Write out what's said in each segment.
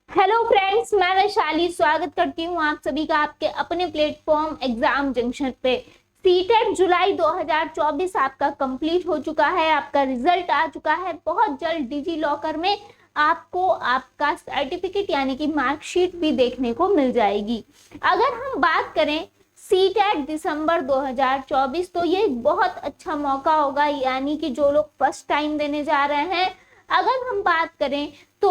Hello friends, मैं वैशाली स्वागत करती हूँ आप सभी का आपके अपने प्लेटफॉर्म एग्जाम जंक्शन पे। सीटेट जुलाई 2024 आपका कंप्लीट हो चुका है, आपका रिजल्ट आ चुका है। बहुत जल्द डिजी लॉकर में आपको आपका सर्टिफिकेट यानी कि मार्कशीट भी देखने को मिल जाएगी। अगर हम बात करें सीटेट दिसंबर 2024, तो ये बहुत अच्छा मौका होगा, यानी कि जो लोग फर्स्ट टाइम देने जा रहे हैं। अगर हम बात करें तो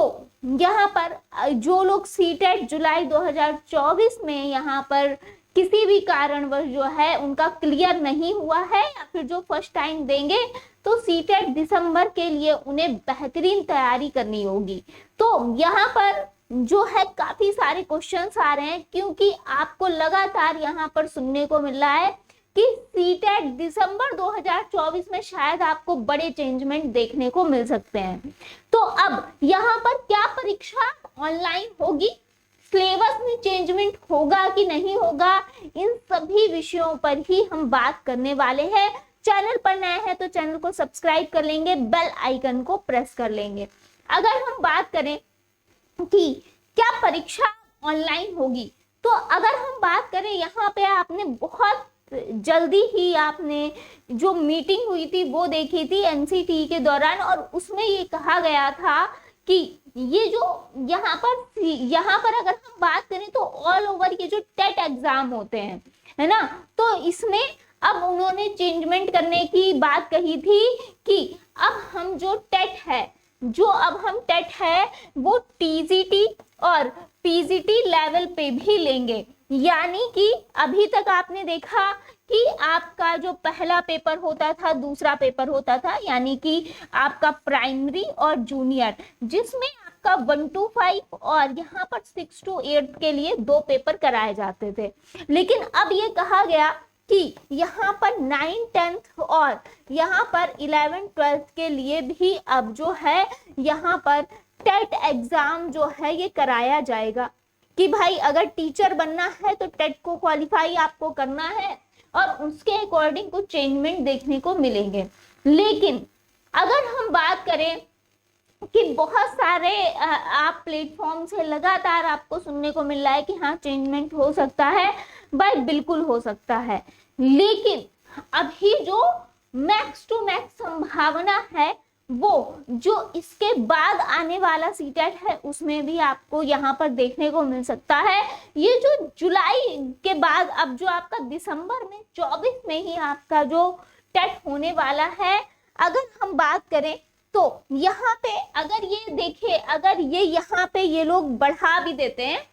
यहाँ पर जो लोग सीटेट जुलाई 2024 में यहाँ पर किसी भी कारणवश जो है उनका क्लियर नहीं हुआ है या फिर जो फर्स्ट टाइम देंगे, तो सीटेट दिसंबर के लिए उन्हें बेहतरीन तैयारी करनी होगी। तो यहाँ पर जो है काफी सारे क्वेश्चंस आ रहे हैं, क्योंकि आपको लगातार यहाँ पर सुनने को मिल रहा है कि सीटेट दिसंबर 2024 में शायद आपको बड़े चेंजमेंट देखने को मिल सकते हैं। तो अब यहाँ पर क्या परीक्षा ऑनलाइन होगी, सिलेबस में चेंजमेंट होगा कि नहीं होगा, इन सभी विषयों पर ही हम बात करने वाले हैं। चैनल पर नए हैं तो चैनल को सब्सक्राइब कर लेंगे, बेल आइकन को प्रेस कर लेंगे। अगर हम बात करें कि क्या परीक्षा ऑनलाइन होगी, तो अगर हम बात करें यहाँ पे आपने बहुत जल्दी ही आपने जो मीटिंग हुई थी वो देखी थी एनसीटी के दौरान, और उसमें ये कहा गया था कि ये जो यहाँ पर अगर हम बात करें तो ऑल ओवर ये जो टेट एग्जाम होते हैं, है ना, तो इसमें अब उन्होंने चेंजमेंट करने की बात कही थी कि अब हम जो टेट है वो टीजीटी और पीजीटी लेवल पे भी लेंगे। यानी कि अभी तक आपने देखा कि आपका जो पहला पेपर होता था, दूसरा पेपर होता था, यानी कि आपका प्राइमरी और जूनियर, जिसमें आपका 1 to 5 और यहाँ पर 6 to 8 के लिए 2 पेपर कराए जाते थे। लेकिन अब ये कहा गया कि यहाँ पर 9, 10th और यहाँ पर 11, 12th के लिए भी अब जो है यहाँ पर टेट एग्जाम जो है ये कराया जाएगा कि भाई अगर टीचर बनना है तो टेट को क्वालिफाई आपको करना है और उसके अकॉर्डिंग कुछ चेंजमेंट देखने को मिलेंगे। लेकिन अगर हम बात करें कि बहुत सारे आप प्लेटफॉर्म से लगातार आपको सुनने को मिल रहा है कि हाँ चेंजमेंट हो सकता है, भाई बिल्कुल हो सकता है। लेकिन अभी जो मैक्स टू मैक्स संभावना है वो जो इसके बाद आने वाला सीटेट है उसमें भी आपको यहाँ पर देखने को मिल सकता है। ये जो जुलाई के बाद अब जो आपका दिसंबर में 24 में ही आपका जो टेट होने वाला है, अगर हम बात करें तो यहाँ पे अगर ये देखें, अगर ये यहाँ पे ये लोग बढ़ा भी देते हैं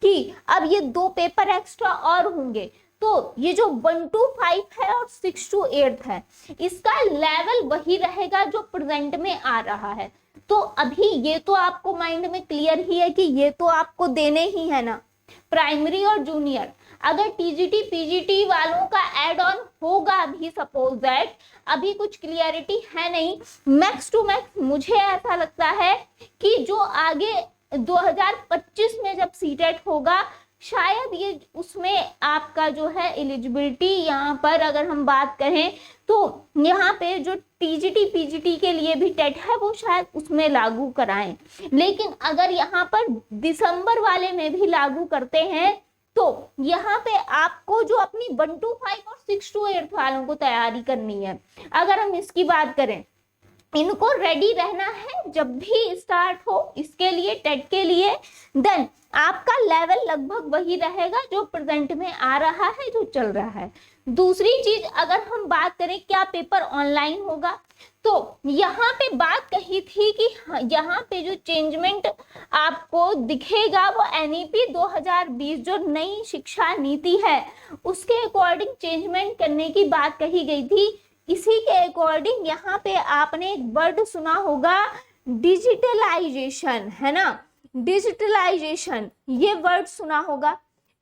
कि अब ये 2 पेपर एक्स्ट्रा और होंगे, तो ये जो 1 to 5 है और 6 to 8 है, इसका लेवल वही रहेगा जो प्रेजेंट में आ रहा है। तो अभी ये तो आपको माइंड में क्लियर ही है कि ये तो आपको देने ही है ना, प्राइमरी और जूनियर। अगर टीजीटी पीजीटी वालों का एड ऑन होगा भी, सपोज दैट अभी कुछ क्लियरिटी है नहीं, मैक्स टू मैक्स मुझे ऐसा लगता है कि जो आगे 2025 में जब सीटेट होगा शायद ये उसमें आपका जो है एलिजिबिलिटी, यहाँ पर अगर हम बात करें तो यहाँ पे जो टीजीटी पीजीटी के लिए भी टेट है वो शायद उसमें लागू कराएं। लेकिन अगर यहाँ पर दिसंबर वाले में भी लागू करते हैं तो यहाँ पे आपको जो अपनी 1 to 5 और 6 to 8 वालों को तैयारी करनी है। अगर हम इसकी बात करें, इनको रेडी रहना है जब भी स्टार्ट हो इसके लिए, टेट के लिए, देन आपका लेवल लगभग वही रहेगा जो प्रेजेंट में आ रहा है, जो चल रहा है। दूसरी चीज अगर हम बात करें क्या पेपर ऑनलाइन होगा, तो यहाँ पे बात कही थी कि यहाँ पे जो चेंजमेंट आपको दिखेगा वो एनईपी 2020 जो नई शिक्षा नीति है उसके अकॉर्डिंग चेंजमेंट करने की बात कही गई थी। इसी के अकॉर्डिंग यहाँ पे आपने एक वर्ड सुना होगा डिजिटलाइजेशन, है ना, डिजिटलाइजेशन ये वर्ड सुना होगा,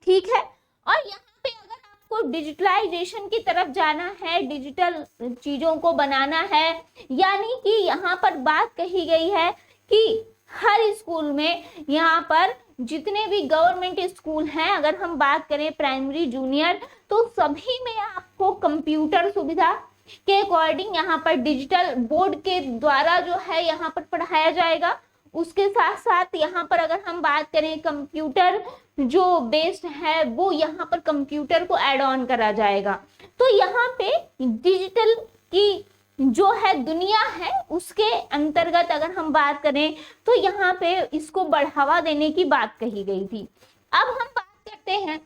ठीक है। और यहाँ पे अगर आपको डिजिटलाइजेशन की तरफ जाना है, डिजिटल चीजों को बनाना है, यानी कि यहाँ पर बात कही गई है कि हर स्कूल में यहाँ पर जितने भी गवर्नमेंट स्कूल हैं, अगर हम बात करें प्राइमरी जूनियर, तो सभी में आपको कंप्यूटर सुविधा के अकॉर्डिंग यहाँ पर डिजिटल बोर्ड के द्वारा जो है यहाँ पर पढ़ाया जाएगा। उसके साथ साथ यहाँ पर अगर हम बात करें कंप्यूटर जो बेस्ड है वो यहाँ पर कंप्यूटर को ऐड ऑन करा जाएगा। तो यहाँ पे डिजिटल की जो है दुनिया है उसके अंतर्गत अगर हम बात करें तो यहाँ पे इसको बढ़ावा देने की बात कही गई थी। अब हम बात करते हैं,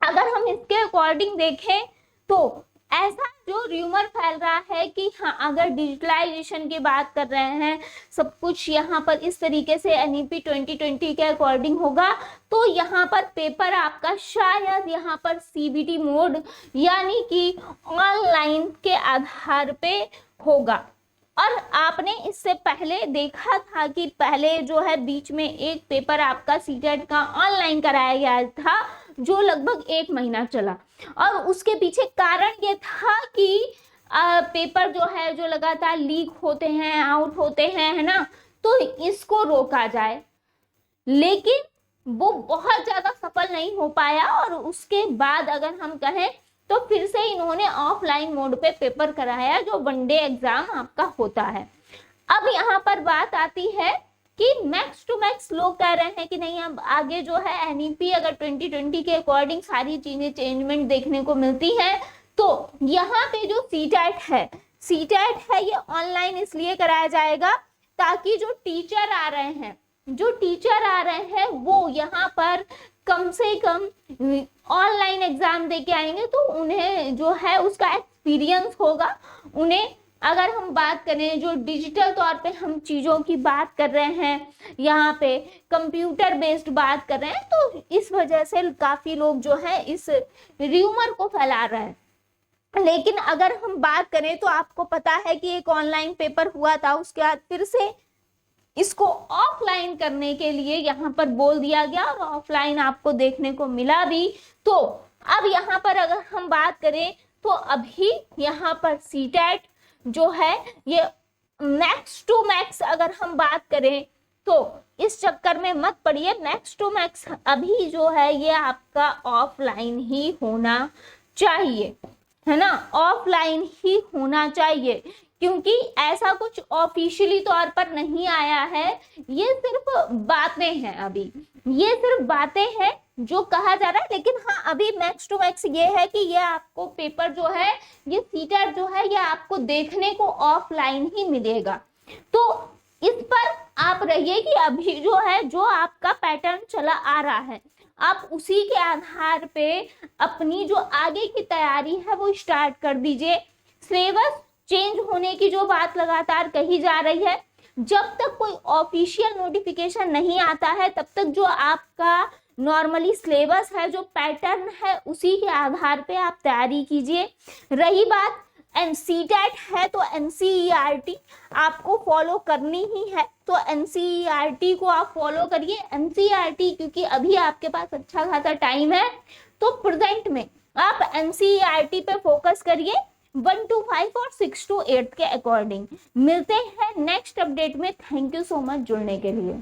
अगर हम इसके अकॉर्डिंग देखें तो ऐसा जो र्यूमर फैल रहा है कि हाँ अगर डिजिटलाइजेशन की बात कर रहे हैं, सब कुछ यहाँ पर इस तरीके से NEP 2020 के अकॉर्डिंग होगा, तो यहाँ पर पेपर आपका शायद यहाँ पर CBT मोड यानी कि ऑनलाइन के आधार पे होगा। और आपने इससे पहले देखा था कि पहले जो है बीच में एक पेपर आपका सीटेट का ऑनलाइन कराया गया था जो लगभग 1 महीना चला, और उसके पीछे कारण ये था कि पेपर जो है जो लगातार लीक होते हैं, आउट होते हैं, है ना, तो इसको रोका जाए। लेकिन वो बहुत ज्यादा सफल नहीं हो पाया और उसके बाद अगर हम कहें तो फिर से इन्होंने ऑफलाइन मोड पे पेपर कराया जो 1 डे एग्जाम आपका होता है। अब यहाँ पर बात आती है कि मैक्स टू मैक्स लोग कह रहे हैं कि नहीं अब आगे जो है NEP अगर 2020 के अकॉर्डिंग सारी चीजें चेंजमेंट देखने को मिलती है, तो यहाँ पे जो सीटेट है ये ऑनलाइन इसलिए कराया जाएगा ताकि जो टीचर आ रहे हैं वो यहाँ पर कम से कम ऑनलाइन एग्जाम दे के आएंगे तो उन्हें जो है उसका एक्सपीरियंस होगा। उन्हें अगर हम बात करें जो डिजिटल तौर पे हम चीज़ों की बात कर रहे हैं, यहाँ पे कंप्यूटर बेस्ड बात कर रहे हैं, तो इस वजह से काफ़ी लोग जो है इस र्यूमर को फैला रहे हैं। लेकिन अगर हम बात करें तो आपको पता है कि एक ऑनलाइन पेपर हुआ था, उसके बाद फिर से इसको ऑफलाइन करने के लिए यहाँ पर बोल दिया गया और ऑफलाइन आपको देखने को मिला भी। तो अब यहाँ पर अगर हम बात करें तो अभी यहाँ पर सीटेट जो है ये मैक्स टू मैक्स अगर हम बात करें तो इस चक्कर में मत पड़िए, मैक्स टू मैक्स अभी जो है ये आपका ऑफलाइन ही होना चाहिए, है ना, ऑफलाइन ही होना चाहिए, क्योंकि ऐसा कुछ ऑफिशियली तौर पर नहीं आया है, ये सिर्फ बातें हैं, अभी ये सिर्फ बातें हैं जो कहा जा रहा है। लेकिन हाँ अभी मैक्स टू मैक्स ये है कि ये आपको पेपर जो है ये सीटेट जो है ये आपको देखने को ऑफलाइन ही मिलेगा। तो इस पर आप रहिए कि अभी जो है जो आपका पैटर्न चला आ रहा है आप उसी के आधार पे अपनी जो आगे की तैयारी है वो स्टार्ट कर दीजिए। सिलेबस चेंज होने की जो बात लगातार कही जा रही है, जब तक कोई ऑफिशियल नोटिफिकेशन नहीं आता है तब तक जो आपका नॉर्मली सिलेबस है, जो पैटर्न है, उसी के आधार पे आप तैयारी कीजिए। रही बात सीटेट है तो NCERT आपको फॉलो करनी ही है, तो NCERT को आप फॉलो करिए। NCERT क्योंकि अभी आपके पास अच्छा खासा टाइम है, तो प्रेजेंट में आप NCERT पे फोकस करिए 1 to 5 और 6 to 8 के अकॉर्डिंग। मिलते हैं नेक्स्ट अपडेट में। थैंक यू सो मच जुड़ने के लिए।